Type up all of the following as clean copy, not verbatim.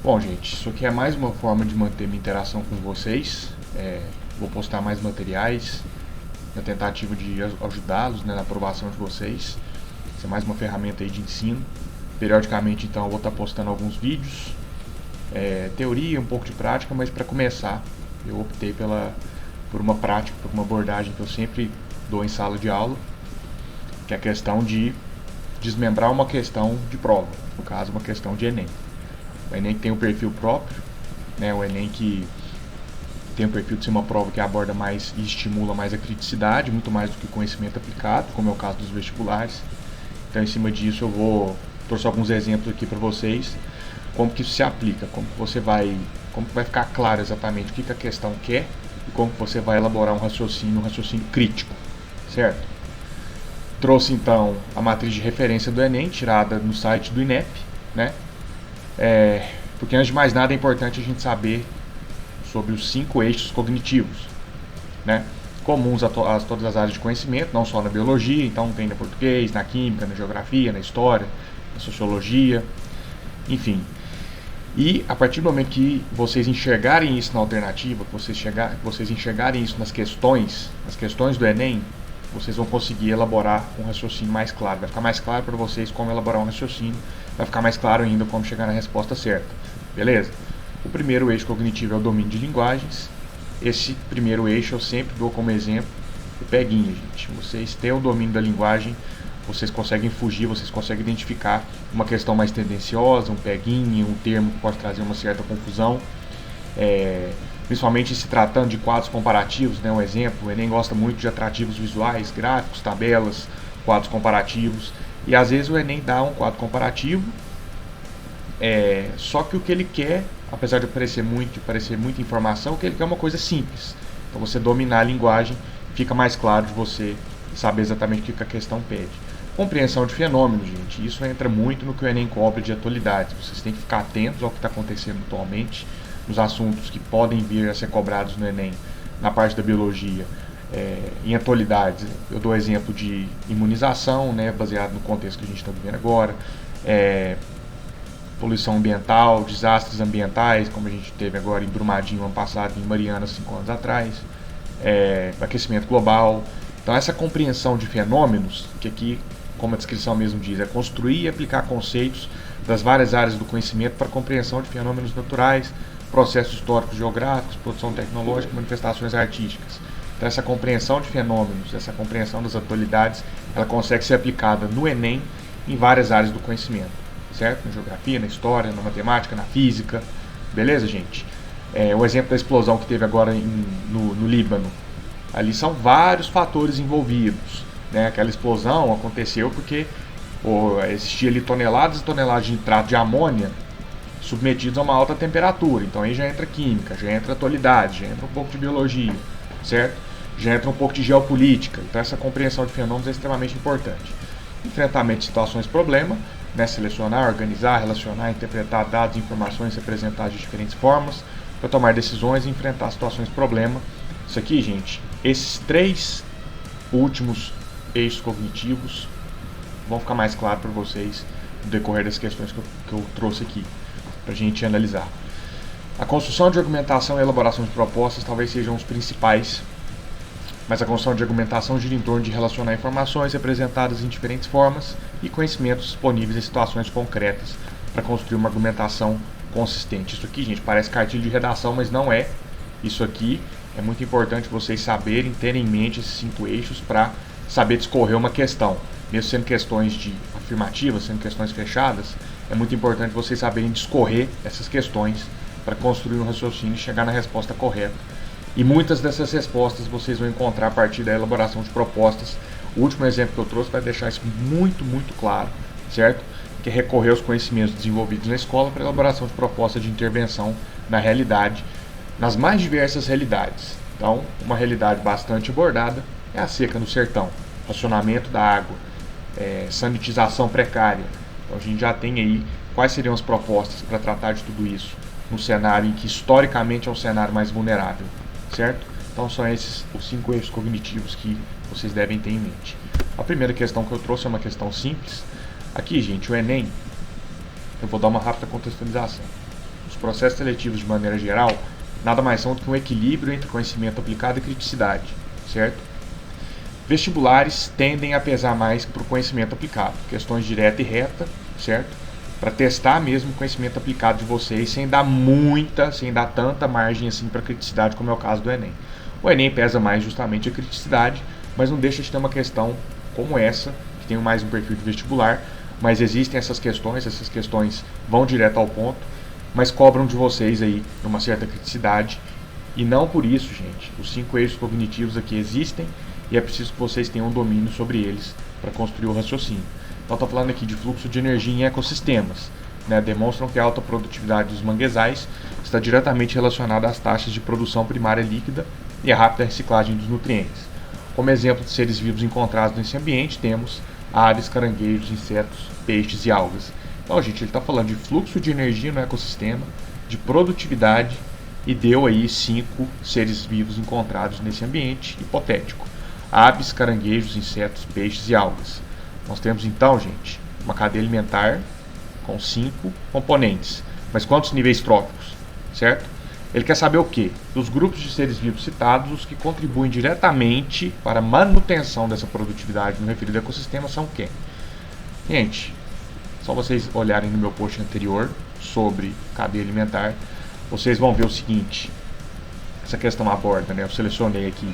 Bom, gente, isso aqui é mais uma forma de manter minha interação com vocês. Vou postar mais materiais na tentativa de ajudá-los, né, na aprovação de vocês. Isso é mais uma ferramenta aí de ensino. Periodicamente, então, eu vou estar postando alguns vídeos, teoria, um pouco de prática, mas para começar, eu optei por uma prática, por uma abordagem que eu sempre dou em sala de aula, que é a questão de desmembrar uma questão de prova, no caso, uma questão de Enem. O Enem que tem um perfil próprio, né? O Enem que tem o perfil de ser uma prova que aborda mais e estimula mais a criticidade, muito mais do que o conhecimento aplicado, como é o caso dos vestibulares. Então, em cima disso, eu trouxe alguns exemplos aqui para vocês, como que isso se aplica, como que vai ficar claro exatamente o que a questão quer e como que você vai elaborar um raciocínio crítico, certo? Trouxe então a matriz de referência do Enem, tirada no site do INEP, né? Porque antes de mais nada é importante a gente saber sobre os 5 eixos cognitivos, né? Comuns a todas as áreas de conhecimento, não só na biologia, então tem no português, na química, na geografia, na história, na sociologia, enfim. E a partir do momento que vocês enxergarem isso na alternativa, que vocês enxergarem isso nas questões do Enem, vocês vão conseguir elaborar um raciocínio mais claro. Vai ficar mais claro para vocês como elaborar um raciocínio, vai ficar mais claro ainda como chegar na resposta certa. Beleza? O primeiro eixo cognitivo é o domínio de linguagens. Esse primeiro eixo eu sempre dou como exemplo o peguinha, gente. Vocês têm o domínio da linguagem, vocês conseguem fugir, vocês conseguem identificar uma questão mais tendenciosa, um peguinha, um termo que pode trazer uma certa confusão. Principalmente se tratando de quadros comparativos, né? Um exemplo, o Enem gosta muito de atrativos visuais, gráficos, tabelas, quadros comparativos. E às vezes o Enem dá um quadro comparativo, só que o que ele quer, apesar de parecer muita informação, o que ele quer é uma coisa simples. Então você dominar a linguagem, fica mais claro de você saber exatamente o que a questão pede. Compreensão de fenômenos, gente, isso entra muito no que o Enem cobra de atualidades. Vocês têm que ficar atentos ao que está acontecendo atualmente, nos assuntos que podem vir a ser cobrados no Enem, na parte da biologia, em atualidades. Eu dou exemplo de imunização, né, baseado no contexto que a gente está vivendo agora, poluição ambiental, desastres ambientais, como a gente teve agora em Brumadinho ano passado, em Mariana 5 anos atrás, aquecimento global. Então essa compreensão de fenômenos, que aqui, como a descrição mesmo diz, é construir e aplicar conceitos das várias áreas do conhecimento para a compreensão de fenômenos naturais, processos históricos geográficos, produção tecnológica e manifestações artísticas. Então essa compreensão de fenômenos, essa compreensão das atualidades, ela consegue ser aplicada no Enem em várias áreas do conhecimento, certo? Na geografia, na história, na matemática, na física, beleza, gente? O exemplo da explosão que teve agora no Líbano, ali são vários fatores envolvidos, né? Aquela explosão aconteceu porque existia ali toneladas e toneladas de nitrato de amônia submetidos a uma alta temperatura. Então aí já entra química, já entra atualidade, já entra um pouco de biologia, certo? Já entra um pouco de geopolítica. Então essa compreensão de fenômenos é extremamente importante. Enfrentamento de situações problema, né? Selecionar, organizar, relacionar, interpretar dados e informações representados de diferentes formas para tomar decisões e enfrentar situações problema. Isso aqui, gente, esses 3 últimos eixos cognitivos vão ficar mais claros para vocês no decorrer das questões que eu trouxe aqui para a gente analisar. A construção de argumentação e elaboração de propostas talvez sejam os principais, mas a construção de argumentação gira em torno de relacionar informações representadas em diferentes formas e conhecimentos disponíveis em situações concretas para construir uma argumentação consistente. Isso aqui, gente, parece cartilha de redação, mas não é. Isso aqui é muito importante vocês saberem, terem em mente esses 5 eixos para saber discorrer uma questão. Mesmo sendo questões afirmativas, sendo questões fechadas, é muito importante vocês saberem discorrer essas questões para construir um raciocínio e chegar na resposta correta. E muitas dessas respostas vocês vão encontrar a partir da elaboração de propostas. O último exemplo que eu trouxe vai deixar isso muito, muito claro, certo? Que é recorrer aos conhecimentos desenvolvidos na escola para a elaboração de propostas de intervenção na realidade, nas mais diversas realidades. Então, uma realidade bastante abordada é a seca no sertão, racionamento da água, sanitização precária. Então a gente já tem aí quais seriam as propostas para tratar de tudo isso no cenário em que historicamente é um cenário mais vulnerável, certo? Então são esses os 5 eixos cognitivos que vocês devem ter em mente. A primeira questão que eu trouxe é uma questão simples. Aqui, gente, o Enem, eu vou dar uma rápida contextualização. os processos seletivos de maneira geral, nada mais são do que um equilíbrio entre conhecimento aplicado e criticidade, certo? Vestibulares tendem a pesar mais para o conhecimento aplicado, questões direta e reta, certo? Para testar mesmo o conhecimento aplicado de vocês, sem dar tanta margem assim para criticidade, como é o caso do Enem. O Enem pesa mais justamente a criticidade, mas não deixa de ter uma questão como essa, que tem mais um perfil de vestibular, mas existem essas questões vão direto ao ponto, mas cobram de vocês aí uma certa criticidade, e não por isso, gente, os 5 eixos cognitivos aqui existem, e é preciso que vocês tenham um domínio sobre eles para construir o raciocínio. Então, estou falando aqui de fluxo de energia em ecossistemas. Demonstram que a alta produtividade dos manguezais está diretamente relacionada às taxas de produção primária líquida e à rápida reciclagem dos nutrientes. Como exemplo de seres vivos encontrados nesse ambiente, temos aves, caranguejos, insetos, peixes e algas. Então, gente, ele está falando de fluxo de energia no ecossistema, de produtividade, e deu aí 5 seres vivos encontrados nesse ambiente hipotético: aves, caranguejos, insetos, peixes e algas. Nós temos então, gente, uma cadeia alimentar com 5 componentes. Mas quantos níveis tróficos? Certo? Ele quer saber o quê? Dos grupos de seres vivos citados, os que contribuem diretamente para a manutenção dessa produtividade no referido ecossistema são quem? Gente, só vocês olharem no meu post anterior sobre cadeia alimentar, vocês vão ver o seguinte. Essa questão aborda, eu selecionei aqui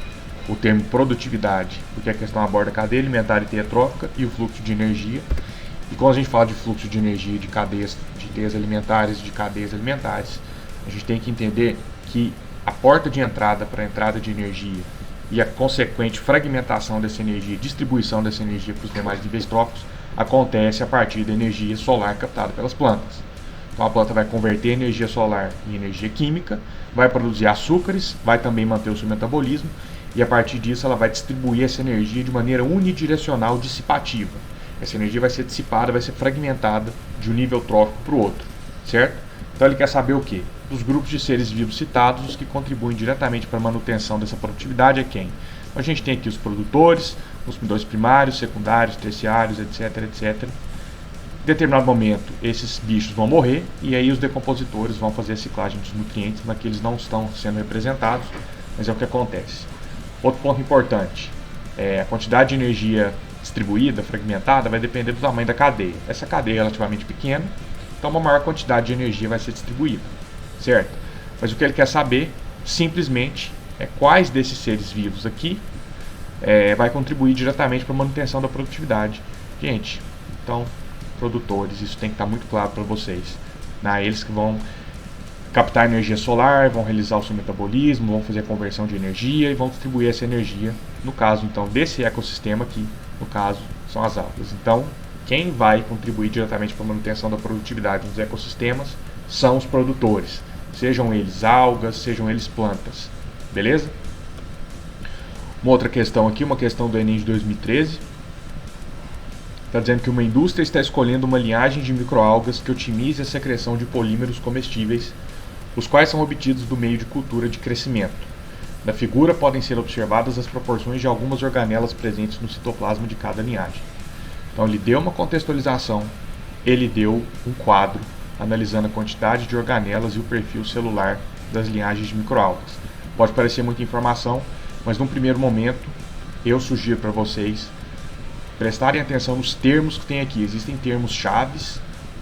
o termo produtividade, porque a questão aborda a cadeia alimentar e teia trófica e o fluxo de energia. E quando a gente fala de fluxo de energia de teias alimentares e de cadeias alimentares, a gente tem que entender que a porta de entrada para a entrada de energia e a consequente fragmentação dessa energia, distribuição dessa energia para os demais níveis tróficos, acontece a partir da energia solar captada pelas plantas. Então a planta vai converter energia solar em energia química, vai produzir açúcares, vai também manter o seu metabolismo, e a partir disso ela vai distribuir essa energia de maneira unidirecional dissipativa. Essa energia vai ser dissipada, vai ser fragmentada de um nível trófico para o outro, certo? Então ele quer saber o quê? Dos grupos de seres vivos citados, os que contribuem diretamente para a manutenção dessa produtividade é quem? Então, a gente tem aqui os produtores, consumidores primários, secundários, terciários, etc, etc. Em determinado momento, esses bichos vão morrer, e aí os decompositores vão fazer a ciclagem dos nutrientes, mas que eles não estão sendo representados, mas é o que acontece. Outro ponto importante, a quantidade de energia distribuída, fragmentada, vai depender do tamanho da cadeia. Essa cadeia é relativamente pequena, então uma maior quantidade de energia vai ser distribuída, certo? Mas o que ele quer saber, simplesmente, é quais desses seres vivos aqui vai contribuir diretamente para a manutenção da produtividade. Gente, então, produtores, isso tem que estar muito claro para vocês. Eles que vão captar energia solar, vão realizar o seu metabolismo, vão fazer a conversão de energia e vão distribuir essa energia, no caso então desse ecossistema aqui, no caso são as algas. Então, quem vai contribuir diretamente para a manutenção da produtividade dos ecossistemas são os produtores, sejam eles algas, sejam eles plantas, beleza? Uma outra questão aqui, uma questão do Enem de 2013, está dizendo que uma indústria está escolhendo uma linhagem de microalgas que otimize a secreção de polímeros comestíveis, os quais são obtidos do meio de cultura de crescimento. Na figura podem ser observadas as proporções de algumas organelas presentes no citoplasma de cada linhagem. Então ele deu uma contextualização, ele deu um quadro analisando a quantidade de organelas e o perfil celular das linhagens de microalgas. Pode parecer muita informação, mas num primeiro momento eu sugiro para vocês prestarem atenção nos termos que tem aqui. Existem termos chaves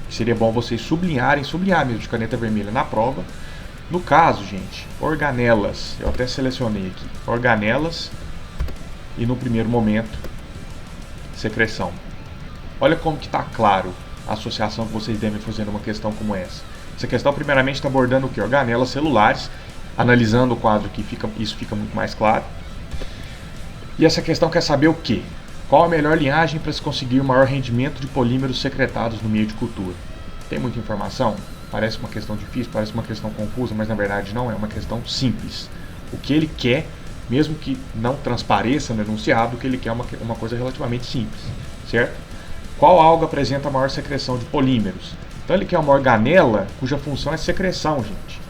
que seria bom vocês sublinhar mesmo de caneta vermelha na prova. No caso, gente, organelas, eu até selecionei aqui, organelas e no primeiro momento, secreção. Olha como que está claro a associação que vocês devem fazer numa questão como essa. Essa questão primeiramente está abordando o que? Organelas celulares, analisando o quadro aqui, isso fica muito mais claro. E essa questão quer saber o quê? Qual a melhor linhagem para se conseguir o maior rendimento de polímeros secretados no meio de cultura? Tem muita informação? Parece uma questão difícil, parece uma questão confusa, mas na verdade não, é uma questão simples. O que ele quer, mesmo que não transpareça no enunciado, o que ele quer é uma coisa relativamente simples, certo? Qual alga apresenta a maior secreção de polímeros? Então ele quer uma organela cuja função é secreção, gente.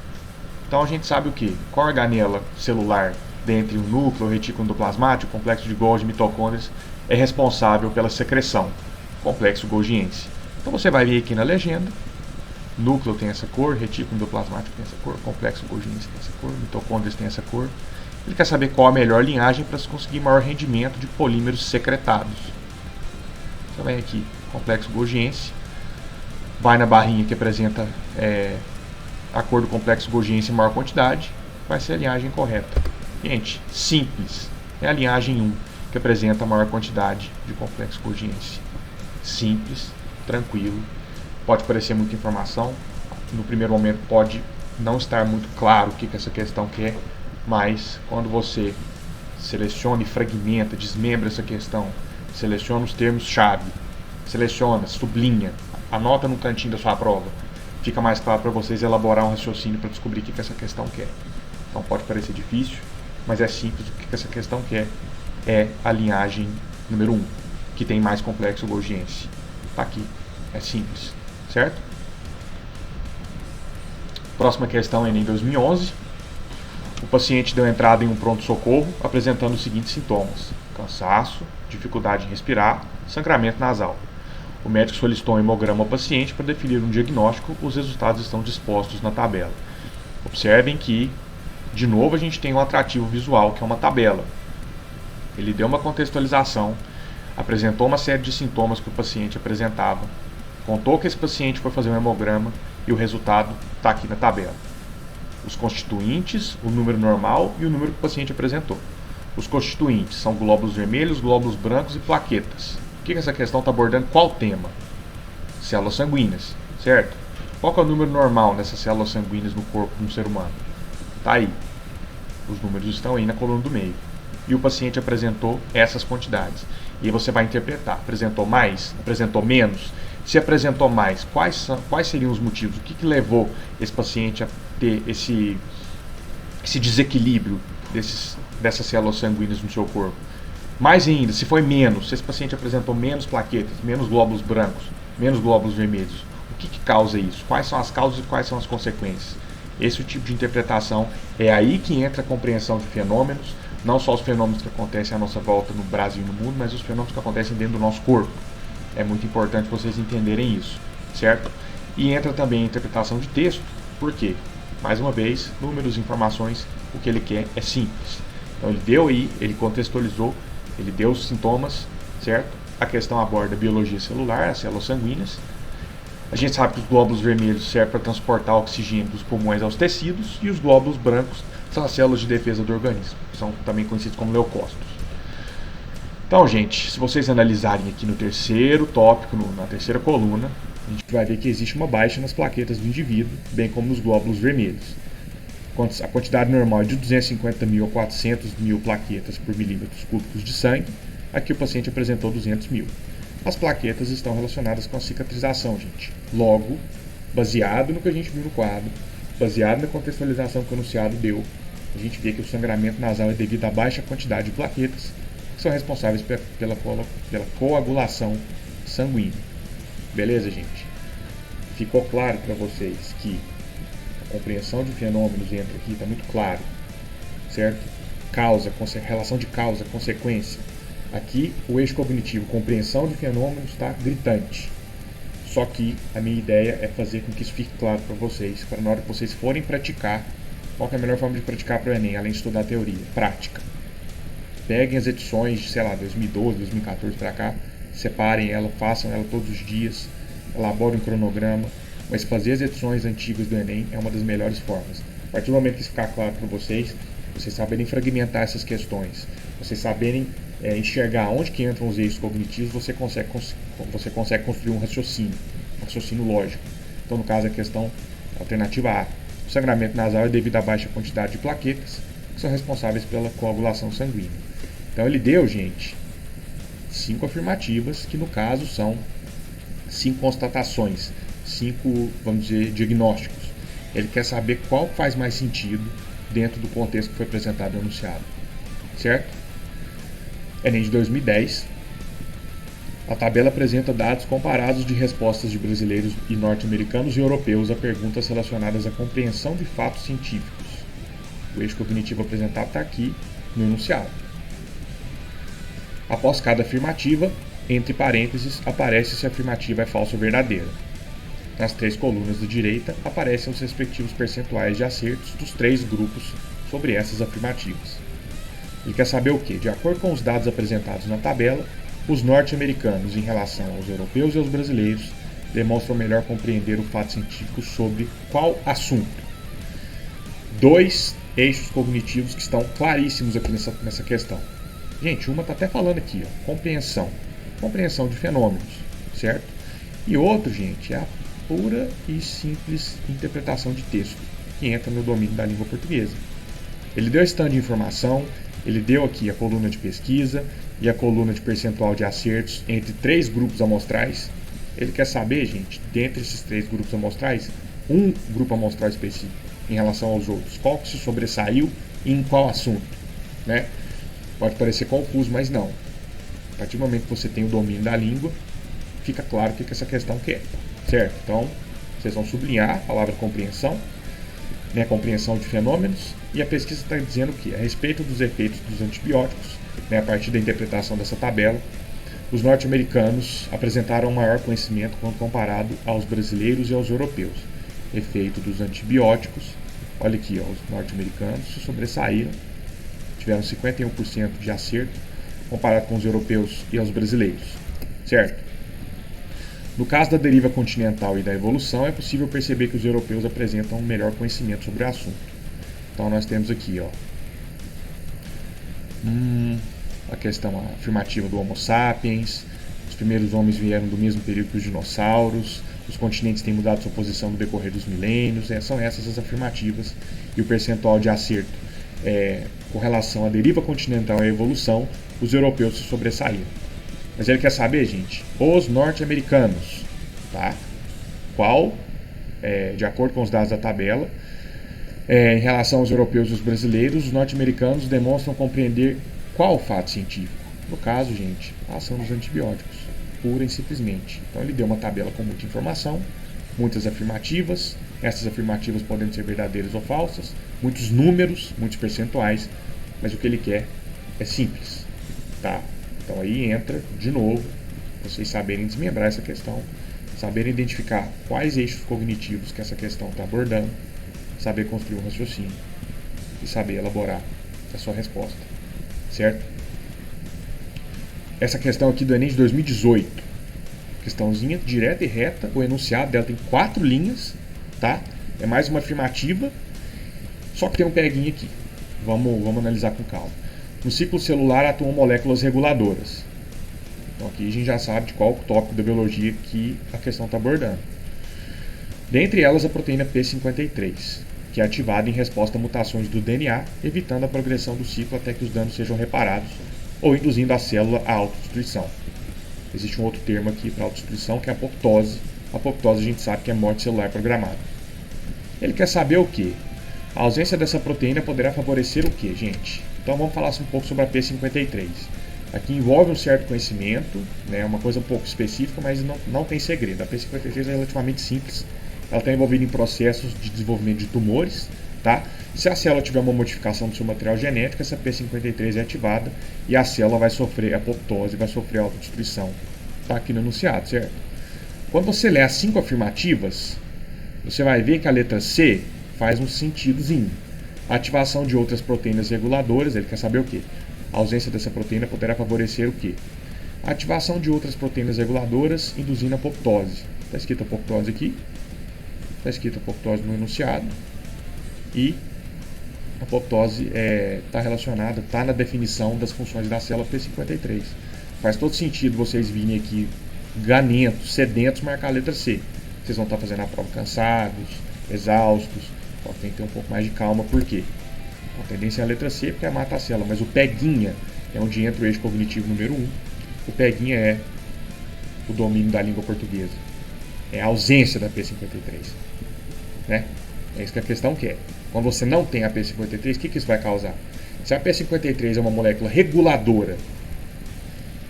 Então a gente sabe o que? Qual organela celular, dentre o núcleo, o retículo endoplasmático, o complexo de Golgi e mitocôndrias, é responsável pela secreção? Complexo golgiense. Então você vai vir aqui na legenda, núcleo tem essa cor, retículo endoplasmático tem essa cor, complexo Golgiense tem essa cor, mitocôndrias tem essa cor. Ele quer saber qual a melhor linhagem para se conseguir maior rendimento de polímeros secretados. Então vem aqui, complexo Golgiense, vai na barrinha que apresenta a cor do complexo Golgiense em maior quantidade, vai ser a linhagem correta. Gente, simples, é a linhagem 1 que apresenta a maior quantidade de complexo Golgiense. Simples, tranquilo, pode parecer muita informação, no primeiro momento pode não estar muito claro o que essa questão quer, mas quando você seleciona e fragmenta, desmembra essa questão, seleciona os termos-chave, seleciona, sublinha, anota no cantinho da sua prova, fica mais claro para vocês elaborar um raciocínio para descobrir o que essa questão quer. Então pode parecer difícil, mas é simples. O que essa questão quer é a linhagem número 1, que tem mais complexo Golgiense. Está aqui, é simples, certo? Próxima questão é em 2011. O paciente deu entrada em um pronto-socorro apresentando os seguintes sintomas: cansaço, dificuldade em respirar, sangramento nasal. O médico solicitou um hemograma ao paciente para definir um diagnóstico. Os resultados estão dispostos na tabela. Observem que, de novo, a gente tem um atrativo visual, que é uma tabela. Ele deu uma contextualização, apresentou uma série de sintomas que o paciente apresentava, contou que esse paciente foi fazer um hemograma e o resultado está aqui na tabela. Os constituintes, o número normal e o número que o paciente apresentou. Os constituintes são glóbulos vermelhos, glóbulos brancos e plaquetas. O que essa questão está abordando? Qual tema? Células sanguíneas, certo? Qual que é o número normal dessas células sanguíneas no corpo de um ser humano? Está aí. Os números estão aí na coluna do meio. E o paciente apresentou essas quantidades. E aí você vai interpretar. Apresentou mais? Apresentou menos? Se apresentou mais, quais seriam os motivos? O que levou esse paciente a ter esse desequilíbrio dessas células sanguíneas no seu corpo? Mais ainda, se foi menos, se esse paciente apresentou menos plaquetas, menos glóbulos brancos, menos glóbulos vermelhos, o que causa isso? Quais são as causas e quais são as consequências? Esse é o tipo de interpretação, é aí que entra a compreensão de fenômenos, não só os fenômenos que acontecem à nossa volta no Brasil e no mundo, mas os fenômenos que acontecem dentro do nosso corpo. É muito importante vocês entenderem isso, certo? E entra também a interpretação de texto, por quê? Mais uma vez, números, informações, o que ele quer é simples. Então ele deu aí, ele contextualizou, ele deu os sintomas, certo? A questão aborda a biologia celular, as células sanguíneas. A gente sabe que os glóbulos vermelhos servem para transportar oxigênio dos pulmões aos tecidos e os glóbulos brancos são as células de defesa do organismo, são também conhecidos como leucócitos. Então, gente, se vocês analisarem aqui no terceiro tópico, na terceira coluna, a gente vai ver que existe uma baixa nas plaquetas do indivíduo, bem como nos glóbulos vermelhos. A quantidade normal é de 250 mil a 400 mil plaquetas por milímetros cúbicos de sangue. Aqui o paciente apresentou 200 mil. As plaquetas estão relacionadas com a cicatrização, gente. Logo, baseado no que a gente viu no quadro, baseado na contextualização que o enunciado deu, a gente vê que o sangramento nasal é devido à baixa quantidade de plaquetas, que são responsáveis pela coagulação sanguínea. Beleza, gente? Ficou claro para vocês que a compreensão de fenômenos entra aqui, está muito claro, certo? Relação de causa, consequência. Aqui o eixo cognitivo, compreensão de fenômenos, está gritante. Só que a minha ideia é fazer com que isso fique claro para vocês, para na hora que vocês forem praticar, qual que é a melhor forma de praticar para o Enem, além de estudar a teoria? Prática. Peguem as edições de, 2012, 2014 para cá, separem ela, façam ela todos os dias, elaborem um cronograma, mas fazer as edições antigas do Enem é uma das melhores formas. A partir do momento que isso ficar claro para vocês saberem fragmentar essas questões, vocês saberem enxergar onde que entram os eixos cognitivos, você consegue construir um raciocínio lógico. Então, no caso, a questão alternativa A. O sangramento nasal é devido à baixa quantidade de plaquetas, que são responsáveis pela coagulação sanguínea. Então, ele deu, gente, 5 afirmativas, que no caso são 5 constatações, 5, vamos dizer, diagnósticos. Ele quer saber qual faz mais sentido dentro do contexto que foi apresentado no enunciado. Certo? Enem de 2010. A tabela apresenta dados comparados de respostas de brasileiros e norte-americanos e europeus a perguntas relacionadas à compreensão de fatos científicos. O eixo cognitivo apresentado está aqui no enunciado. Após cada afirmativa, entre parênteses, aparece se a afirmativa é falsa ou verdadeira. nas 3 colunas da direita, aparecem os respectivos percentuais de acertos dos 3 grupos sobre essas afirmativas. Ele quer saber o que? De acordo com os dados apresentados na tabela, os norte-americanos, em relação aos europeus e aos brasileiros, demonstram melhor compreender o fato científico sobre qual assunto. 2 eixos cognitivos que estão claríssimos aqui nessa questão. Gente, uma está até falando aqui, ó, compreensão de fenômenos, certo? E outro, gente, é a pura e simples interpretação de texto, que entra no domínio da língua portuguesa. Ele deu esse tanto de informação, ele deu aqui a coluna de pesquisa e a coluna de percentual de acertos entre 3 grupos amostrais. Ele quer saber, gente, dentre esses 3 grupos amostrais, um grupo amostral específico em relação aos outros, qual que se sobressaiu e em qual assunto, né? Pode parecer confuso, mas não. A partir do momento que você tem o domínio da língua, fica claro o que essa questão quer, certo? Então, vocês vão sublinhar a palavra compreensão, né, compreensão de fenômenos, e a pesquisa está dizendo que, a respeito dos efeitos dos antibióticos, né, a partir da interpretação dessa tabela, os norte-americanos apresentaram um maior conhecimento quando comparado aos brasileiros e aos europeus. Efeito dos antibióticos, olha aqui, ó, os norte-americanos se sobressaíram, tiveram 51% de acerto comparado com os europeus e os brasileiros, certo? No caso da deriva continental e da evolução, é possível perceber que os europeus apresentam um melhor conhecimento sobre o assunto. Então nós temos aqui, ó, a questão afirmativa do Homo sapiens, os primeiros homens vieram do mesmo período que os dinossauros, os continentes têm mudado sua posição no decorrer dos milênios, são essas as afirmativas, e o percentual de acerto com relação à deriva continental e à evolução, os europeus se sobressaíram. Mas ele quer saber, gente, os norte-americanos, tá? Qual, de acordo com os dados da tabela, em relação aos europeus e os brasileiros, os norte-americanos demonstram compreender qual fato científico? No caso, gente, a ação dos antibióticos, pura e simplesmente. Então ele deu uma tabela com muita informação, muitas afirmativas, essas afirmativas podem ser verdadeiras ou falsas, muitos números, muitos percentuais, mas o que ele quer é simples, tá? Então aí entra, de novo, vocês saberem desmembrar essa questão, saberem identificar quais eixos cognitivos que essa questão está abordando, saber construir um raciocínio e saber elaborar a sua resposta, certo? Essa questão aqui do Enem de 2018, questãozinha direta e reta, o enunciado dela tem 4 linhas, tá? É mais uma afirmativa, só que tem um peguinho aqui, vamos analisar com calma. No ciclo celular atuam moléculas reguladoras. Então aqui a gente já sabe de qual tópico da biologia que a questão está abordando. Dentre elas a proteína P53, que é ativada em resposta a mutações do DNA, evitando a progressão do ciclo até que os danos sejam reparados ou induzindo a célula à autodestruição. Existe um outro termo aqui para autodestruição que é a apoptose. A apoptose a gente sabe que é morte celular programada. Ele quer saber o que? A ausência dessa proteína poderá favorecer o que, gente? Então vamos falar um pouco sobre a P53. Aqui envolve um certo conhecimento, né, uma coisa um pouco específica, mas não tem segredo. A P53 é relativamente simples. Ela está envolvida em processos de desenvolvimento de tumores, tá? Se a célula tiver uma modificação do seu material genético, essa P53 é ativada e a célula vai sofrer apoptose, vai sofrer autodestruição. Está aqui no enunciado, certo? Quando você lê as 5 afirmativas, você vai ver que a letra C faz um sentidozinho. A ativação de outras proteínas reguladoras, ele quer saber o quê? A ausência dessa proteína poderá favorecer o quê? A ativação de outras proteínas reguladoras induzindo a apoptose. Está escrito apoptose aqui. Está escrito apoptose no enunciado. E a apoptose está relacionada, está na definição das funções da célula P53. Faz todo sentido vocês virem aqui galentos, sedentos, marcar a letra C. Vocês vão estar fazendo a prova cansados, exaustos. Então tem que ter um pouco mais de calma, por quê? A tendência é a letra C, porque é mata a célula, mas o peguinha é onde entra o eixo cognitivo número 1. O peguinha é o domínio da língua portuguesa. É a ausência da P53. Né? É isso que a questão quer. Quando você não tem a P53, o que isso vai causar? Se a P53 é uma molécula reguladora,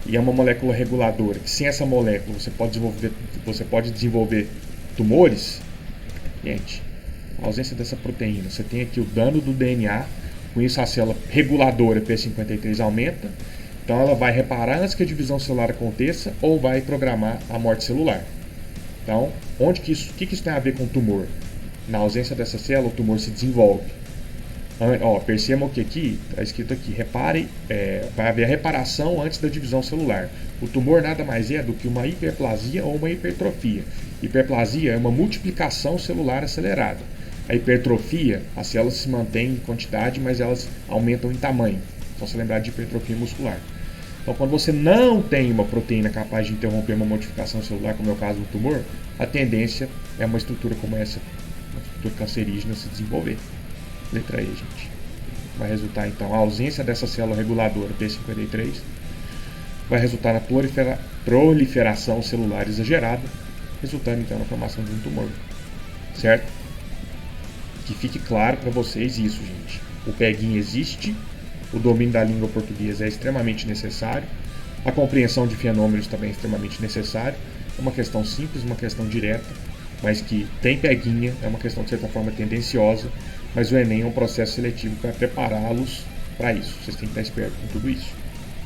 e é uma molécula reguladora, que sem essa molécula você pode desenvolver tumores, gente, a ausência dessa proteína, você tem aqui o dano do DNA, com isso a célula reguladora P53 aumenta, então ela vai reparar antes que a divisão celular aconteça ou vai programar a morte celular. Então, o que isso tem a ver com o tumor? Na ausência dessa célula, o tumor se desenvolve. Percebam que aqui, está escrito aqui, vai haver a reparação antes da divisão celular. O tumor nada mais é do que uma hiperplasia ou uma hipertrofia. Hiperplasia é uma multiplicação celular acelerada. A hipertrofia, as células se mantêm em quantidade, mas elas aumentam em tamanho. Só se lembrar de hipertrofia muscular. Então, quando você não tem uma proteína capaz de interromper uma modificação celular, como é o caso do tumor, a tendência é uma estrutura como essa, uma estrutura cancerígena, se desenvolver. Letra E, gente. Vai resultar, então, a ausência dessa célula reguladora P53, vai resultar na proliferação celular exagerada, resultando, então, na formação de um tumor. Certo? Que fique claro para vocês isso, gente. O PEGIN existe, o domínio da língua portuguesa é extremamente necessário, a compreensão de fenômenos também é extremamente necessário. É uma questão simples, uma questão direta, mas que tem peguinha, é uma questão de certa forma tendenciosa, mas o Enem é um processo seletivo para prepará-los para isso. Vocês têm que estar espertos com tudo isso,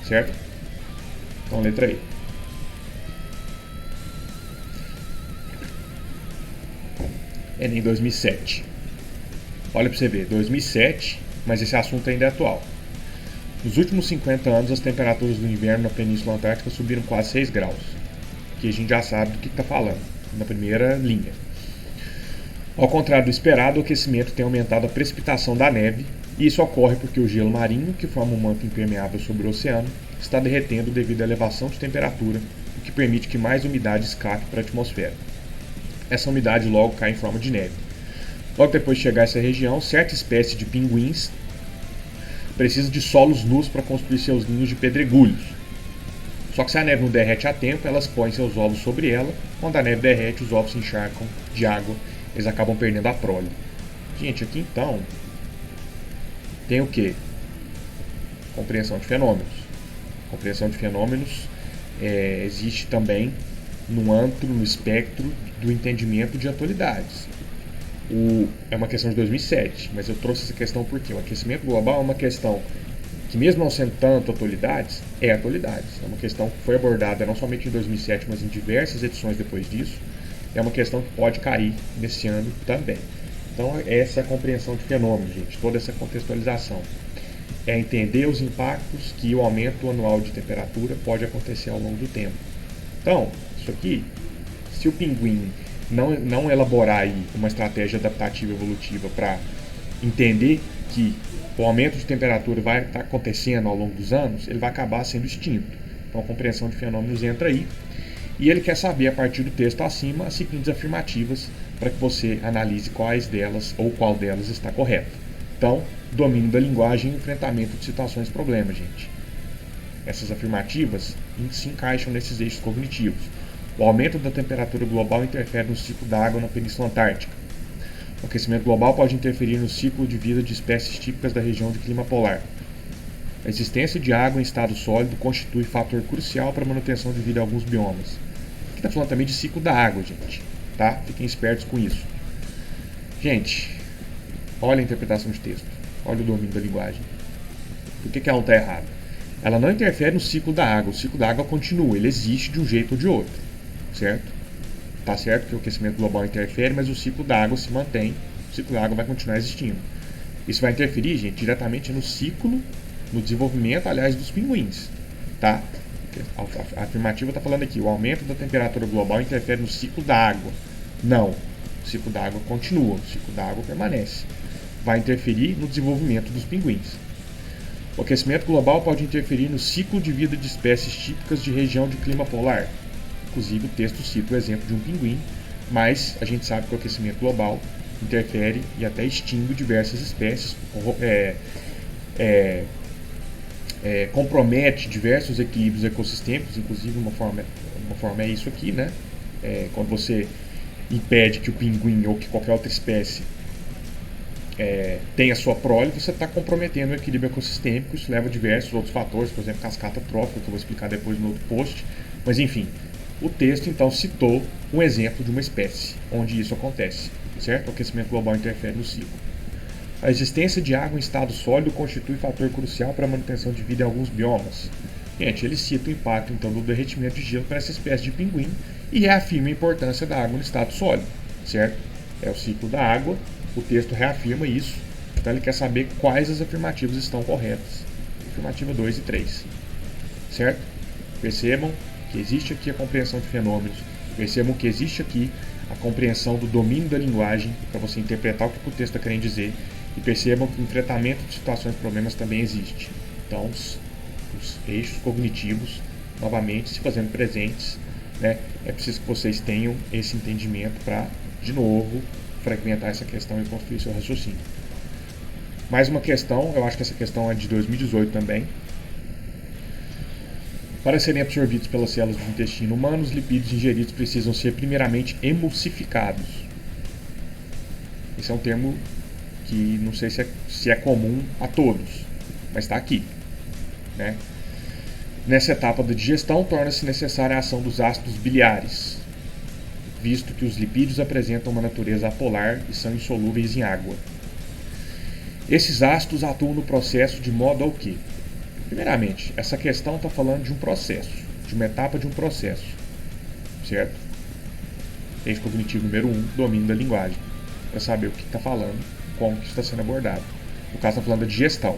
certo? Então, letra E. Enem 2007. Olha para você ver, 2007, mas esse assunto ainda é atual. Nos últimos 50 anos, as temperaturas do inverno na Península Antártica subiram quase 6 graus, que a gente já sabe do que está falando, na primeira linha. Ao contrário do esperado, o aquecimento tem aumentado a precipitação da neve, e isso ocorre porque o gelo marinho, que forma um manto impermeável sobre o oceano, está derretendo devido à elevação de temperatura, o que permite que mais umidade escape para a atmosfera. Essa umidade logo cai em forma de neve. Logo depois de chegar a essa região, certa espécie de pinguins precisa de solos nus para construir seus ninhos de pedregulhos. Só que se a neve não derrete a tempo, elas põem seus ovos sobre ela. Quando a neve derrete, os ovos se encharcam de água, eles acabam perdendo a prole. Gente, aqui então tem o que? Compreensão de fenômenos. Compreensão de fenômenos existe também no espectro do entendimento de atualidades. É uma questão de 2007, mas eu trouxe essa questão porque o aquecimento global é uma questão que, mesmo não sendo tanto atualidades, é uma questão que foi abordada não somente em 2007, mas em diversas edições depois disso. É uma questão que pode cair nesse ano também. Então, essa é a compreensão de fenômenos, gente, toda essa contextualização. É entender os impactos que o aumento anual de temperatura pode acontecer ao longo do tempo. Então, isso aqui, se o pinguim não elaborar aí uma estratégia adaptativa evolutiva para entender que o aumento de temperatura vai estar acontecendo ao longo dos anos, ele vai acabar sendo extinto. Então a compreensão de fenômenos entra aí, e ele quer saber, a partir do texto acima, as seguintes afirmativas para que você analise quais delas ou qual delas está correta. Então, domínio da linguagem e enfrentamento de situações problemas, gente. Essas afirmativas se encaixam nesses eixos cognitivos. O aumento da temperatura global interfere no ciclo da água na Península Antártica. O aquecimento global pode interferir no ciclo de vida de espécies típicas da região de clima polar. A existência de água em estado sólido constitui fator crucial para a manutenção de vida em alguns biomas. Aqui está falando também de ciclo da água, gente. Tá? Fiquem espertos com isso. Gente, olha a interpretação de texto. Olha o domínio da linguagem. Por que ela não está errada? Ela não interfere no ciclo da água. O ciclo da água continua. Ele existe de um jeito ou de outro. Certo? Tá certo que o aquecimento global interfere, mas o ciclo da água se mantém. O ciclo da água vai continuar existindo. Isso vai interferir, gente, diretamente no ciclo, no desenvolvimento, aliás, dos pinguins. Tá? A afirmativa está falando aqui, o aumento da temperatura global interfere no ciclo da água. Não. O ciclo da água continua, o ciclo da água permanece. Vai interferir no desenvolvimento dos pinguins. O aquecimento global pode interferir no ciclo de vida de espécies típicas de região de clima polar. Inclusive, o texto cita o exemplo de um pinguim, mas a gente sabe que o aquecimento global interfere e até extingue diversas espécies, compromete diversos equilíbrios ecossistêmicos, inclusive uma forma é isso aqui, né? Quando você impede que o pinguim ou que qualquer outra espécie tenha sua prole, você está comprometendo o equilíbrio ecossistêmico. Isso leva a diversos outros fatores, por exemplo, cascata trófica, que eu vou explicar depois no outro post, mas enfim. O texto, então, citou um exemplo de uma espécie onde isso acontece, certo? O aquecimento global interfere no ciclo. A existência de água em estado sólido constitui fator crucial para a manutenção de vida em alguns biomas. Gente, ele cita o impacto então do derretimento de gelo para essa espécie de pinguim e reafirma a importância da água no estado sólido, certo? É o ciclo da água, o texto reafirma isso, então ele quer saber quais as afirmativas estão corretas. Afirmativa 2 e 3, certo? Percebam que existe aqui a compreensão de fenômenos, percebam que existe aqui a compreensão do domínio da linguagem para você interpretar o que o texto está querendo dizer, e percebam que o enfrentamento de situações e problemas também existe. Então, os eixos cognitivos, novamente, se fazendo presentes, né? É preciso que vocês tenham esse entendimento para, de novo, fragmentar essa questão e construir seu raciocínio. Mais uma questão, eu acho que essa questão é de 2018 também. Para serem absorvidos pelas células do intestino humano, os lipídios ingeridos precisam ser primeiramente emulsificados. Esse é um termo que não sei se é comum a todos, mas está aqui, né? Nessa etapa da digestão, torna-se necessária a ação dos ácidos biliares, visto que os lipídios apresentam uma natureza apolar e são insolúveis em água. Esses ácidos atuam no processo de modo ao que, primeiramente, essa questão está falando de um processo, de uma etapa de um processo, certo? Eixo cognitivo número 1, domínio da linguagem, para saber o que está falando, como que está sendo abordado. No caso, está falando da digestão,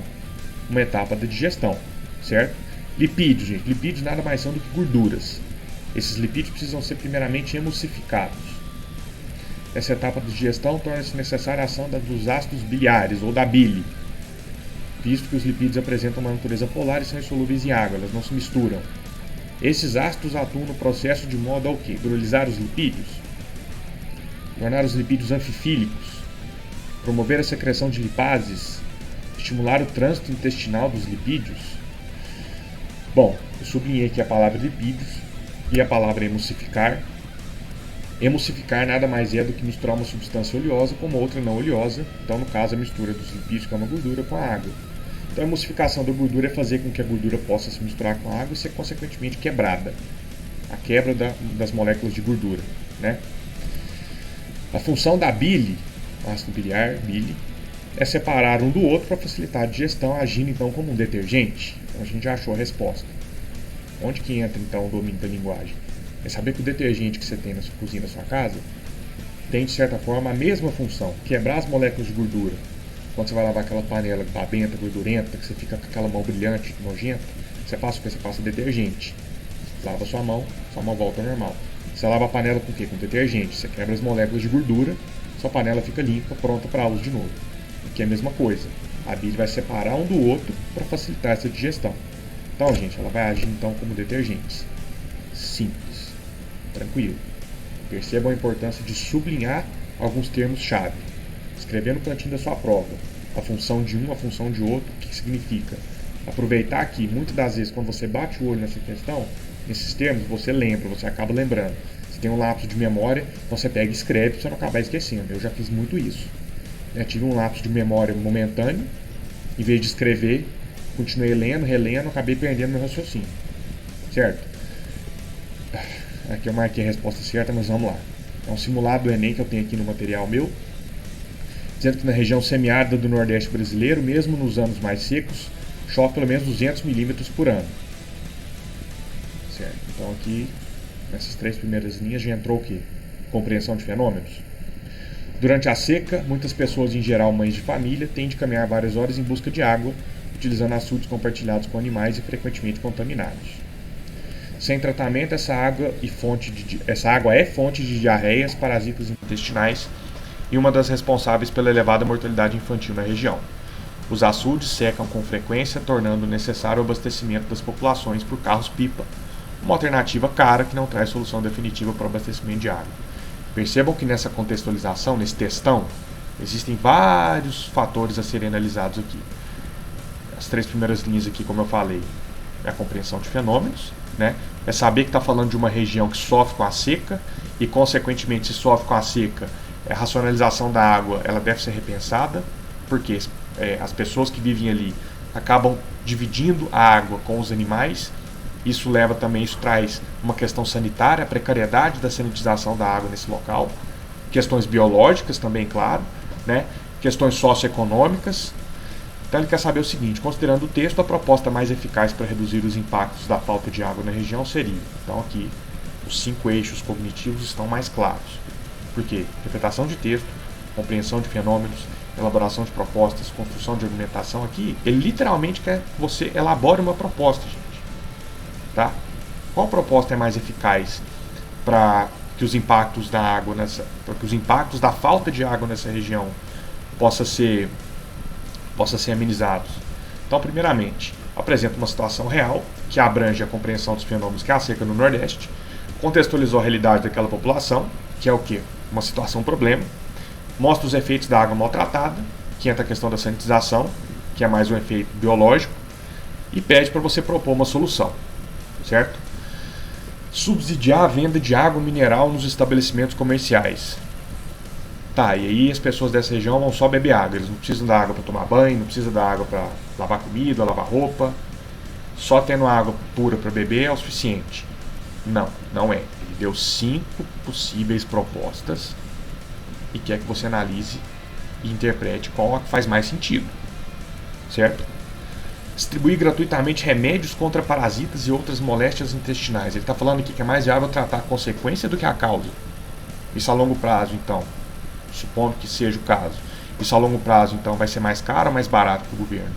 uma etapa da digestão, certo? Lipídios, gente, lipídios nada mais são do que gorduras. Esses lipídios precisam ser primeiramente emulsificados. Nessa etapa de digestão, torna-se necessária a ação dos ácidos biliares, ou da bile, visto que os lipídios apresentam uma natureza polar e são insolúveis em água, elas não se misturam. Esses ácidos atuam no processo de modo ao que? Hidrolisar os lipídios, tornar os lipídios anfifílicos, promover a secreção de lipases, estimular o trânsito intestinal dos lipídios. Bom, eu sublinhei aqui a palavra lipídios e a palavra emulsificar. Emulsificar nada mais é do que misturar uma substância oleosa com uma outra não oleosa, então no caso a mistura dos lipídios, que é uma gordura, com a água. Então a emulsificação da gordura é fazer com que a gordura possa se misturar com a água e ser consequentemente quebrada. A quebra das moléculas de gordura, né? A função da bile, ácido biliar, bile, é separar um do outro para facilitar a digestão, agindo então como um detergente. Então a gente já achou a resposta. Onde que entra então o domínio da linguagem? É saber que o detergente que você tem na sua cozinha, na sua casa, tem de certa forma a mesma função, quebrar as moléculas de gordura. Quando você vai lavar aquela panela babenta, gordurenta, que você fica com aquela mão brilhante, nojenta, você passa o que? Você passa detergente. Lava sua mão volta ao normal. Você lava a panela com o quê? Com detergente. Você quebra as moléculas de gordura, sua panela fica limpa, pronta para uso de novo. Aqui é a mesma coisa. A bile vai separar um do outro para facilitar essa digestão. Então, gente, ela vai agir então como detergentes. Simples. Tranquilo. Percebam a importância de sublinhar alguns termos-chave. Escrever no cantinho da sua prova a função de um, a função de outro, o que significa. Aproveitar que, muitas das vezes, quando você bate o olho nessa questão, nesses termos, você lembra, você acaba lembrando. Você tem um lapso de memória, então você pega e escreve para você não acabar esquecendo. Eu já fiz muito isso. Eu tive um lapso de memória momentâneo, em vez de escrever, continuei lendo, relendo, acabei perdendo meu raciocínio. Certo? Aqui eu marquei a resposta certa, mas vamos lá. É um simulado do Enem que eu tenho aqui no material meu, dizendo que na região semiárida do Nordeste brasileiro, mesmo nos anos mais secos, chove pelo menos 200 milímetros por ano. Certo? Então aqui, nessas três primeiras linhas, já entrou o quê? Compreensão de fenômenos. Durante a seca, muitas pessoas, em geral mães de família, têm de caminhar várias horas em busca de água, utilizando açudes compartilhados com animais e frequentemente contaminados. Sem tratamento, essa água é fonte de diarreias, parasitas intestinais e uma das responsáveis pela elevada mortalidade infantil na região. Os açudes secam com frequência, tornando necessário o abastecimento das populações por carros-pipa, uma alternativa cara que não traz solução definitiva para o abastecimento de água. Percebam que nessa contextualização, nesse textão, existem vários fatores a serem analisados aqui. As três primeiras linhas aqui, como eu falei, é a compreensão de fenômenos, né? É saber que está falando de uma região que sofre com a seca e, consequentemente, se sofre com a seca, a racionalização da água ela deve ser repensada, porque as pessoas que vivem ali acabam dividindo a água com os animais. Isso traz uma questão sanitária, a precariedade da sanitização da água nesse local, questões biológicas também, claro, né? Questões socioeconômicas, Então ele quer saber o seguinte: considerando o texto, a proposta mais eficaz para reduzir os impactos da falta de água na região seria. Então aqui os 5 eixos cognitivos estão mais claros. Por quê? Interpretação de texto, compreensão de fenômenos, elaboração de propostas, construção de argumentação. Aqui ele literalmente quer que você elabore uma proposta, gente. Tá? Qual proposta é mais eficaz para que os impactos da água para que os impactos da falta de água nessa região possa ser amenizados? Então, primeiramente, apresenta uma situação real que abrange a compreensão dos fenômenos que há a seca no Nordeste, contextualizou a realidade daquela população, que é o quê? Uma situação problema, mostra os efeitos da água maltratada, que entra a questão da sanitização, que é mais um efeito biológico, e pede para você propor uma solução, certo? Subsidiar a venda de água mineral nos estabelecimentos comerciais. Tá, e aí as pessoas dessa região vão só beber água, eles não precisam da água para tomar banho, não precisam da água para lavar comida, lavar roupa, só tendo água pura para beber é o suficiente. Não, não é. Ele deu 5 possíveis propostas e quer que você analise e interprete qual a que faz mais sentido, certo? Distribuir gratuitamente remédios contra parasitas e outras moléstias intestinais. Ele está falando aqui que é mais viável tratar a consequência do que a causa. Isso a longo prazo, então, supondo que seja o caso, isso a longo prazo, então, vai ser mais caro ou mais barato para o governo?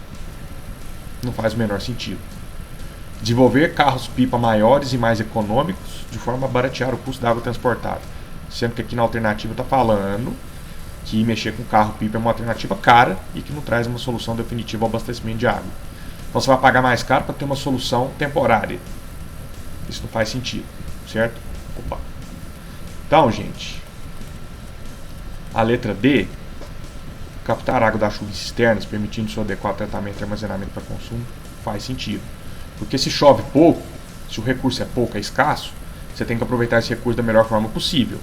Não faz o menor sentido. Desenvolver carros-pipa maiores e mais econômicos, de forma a baratear o custo da água transportada. Sendo que aqui na alternativa está falando que mexer com carro-pipa é uma alternativa cara e que não traz uma solução definitiva ao abastecimento de água. Então você vai pagar mais caro para ter uma solução temporária. Isso não faz sentido, certo? Opa. Então, gente, a letra D, captar água da chuva em cisternas, permitindo seu adequado tratamento e armazenamento para consumo, faz sentido. Porque se chove pouco, se o recurso é pouco, é escasso, você tem que aproveitar esse recurso da melhor forma possível.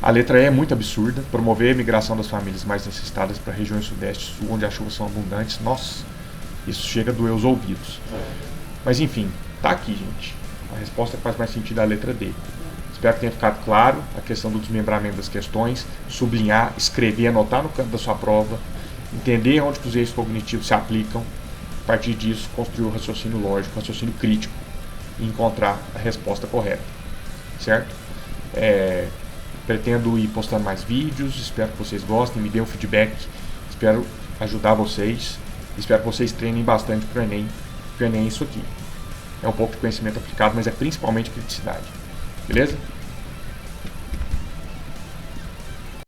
A letra E é muito absurda, promover a migração das famílias mais necessitadas para regiões sudeste e sul, onde as chuvas são abundantes. Nossa, isso chega a doer os ouvidos. Mas enfim, tá aqui, gente. A resposta que faz mais sentido é a letra D. Espero que tenha ficado claro a questão do desmembramento das questões, sublinhar, escrever, anotar no canto da sua prova, entender onde os eixos cognitivos se aplicam, a partir disso construir o raciocínio lógico, o raciocínio crítico e encontrar a resposta correta, certo? Pretendo ir postando mais vídeos, espero que vocês gostem, me deem um feedback, espero ajudar vocês, espero que vocês treinem bastante para o Enem, porque o Enem é isso aqui. É um pouco de conhecimento aplicado, mas é principalmente criticidade. Beleza?